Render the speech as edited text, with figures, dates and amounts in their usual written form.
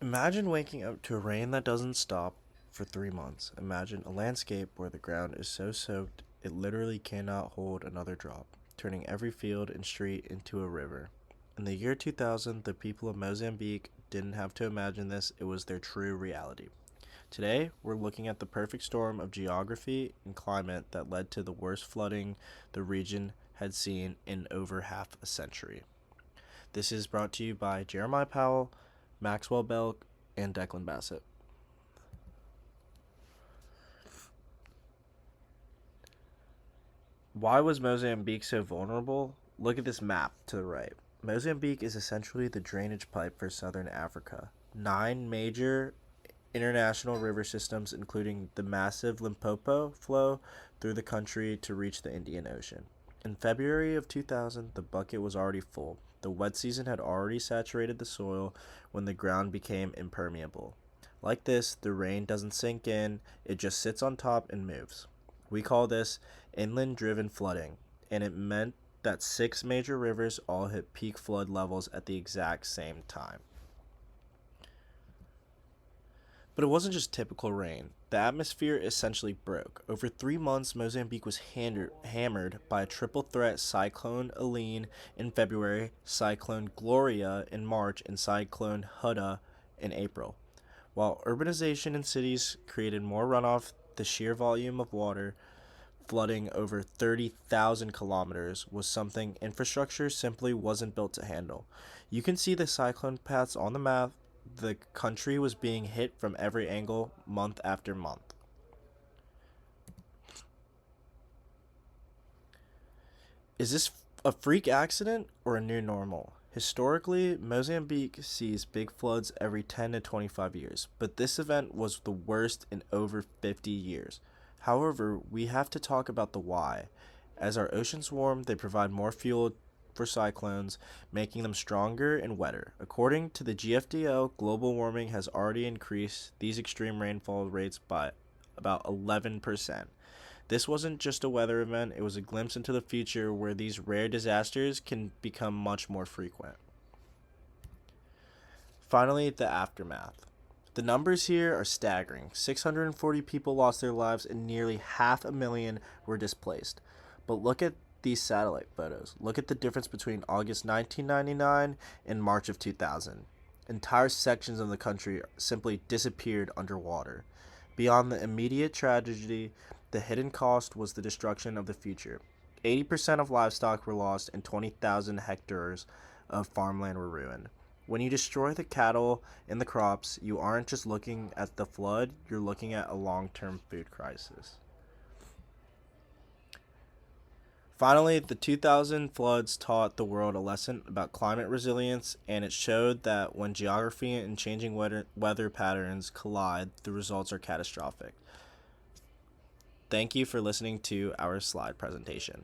Imagine waking up to a rain that doesn't stop for 3 months. Imagine a landscape where the ground is so soaked it literally cannot hold another drop, turning every field and street into a river. In the year 2000, the people of Mozambique didn't have to imagine this, it was their true reality. Today, we're looking at the perfect storm of geography and climate that led to the worst flooding the region had seen in over half a century. This is brought to you by Jeremiah Powell, Maxwell Belk, and Declan Bassett. Why was Mozambique so vulnerable? Look at this map to the right. Mozambique is essentially the drainage pipe for southern Africa. 9 major international river systems, including the massive Limpopo, flow through the country to reach the Indian Ocean. In February of 2000, the bucket was already full. The wet season had already saturated the soil when the ground became impermeable. Like this, the rain doesn't sink in, it just sits on top and moves. We call this inland driven flooding, and it meant that 6 major rivers all hit peak flood levels at the exact same time. But it wasn't just typical rain. The atmosphere essentially broke. Over 3 months, Mozambique was hammered by a triple threat Cyclone Helene in February, Cyclone Gloria in March, and Cyclone Huda in April. While urbanization in cities created more runoff, the sheer volume of water flooding over 30,000 kilometers was something infrastructure simply wasn't built to handle. You can see the cyclone paths on the map. The country was being hit from every angle month after month. Is this a freak accident or a new normal? Historically, Mozambique sees big floods every 10 to 25 years, but this event was the worst in over 50 years. However, we have to talk about the why. As our oceans warm, they provide more fuel for cyclones, making them stronger and wetter. According to the GFDO, global warming has already increased these extreme rainfall rates by about 11%. This wasn't just a weather event, it was a glimpse into the future where these rare disasters can become much more frequent. Finally, the aftermath. The numbers here are staggering. 640 people lost their lives and nearly half a million were displaced. But look at these satellite photos. Look at the difference between August 1999 and March of 2000. Entire sections of the country simply disappeared underwater. Beyond the immediate tragedy, the hidden cost was the destruction of the future. 80% of livestock were lost and 20,000 hectares of farmland were ruined. When you destroy the cattle and the crops, you aren't just looking at the flood, you're looking at a long term food crisis. Finally, the 2000 floods taught the world a lesson about climate resilience, and it showed that when geography and changing weather patterns collide, the results are catastrophic. Thank you for listening to our slide presentation.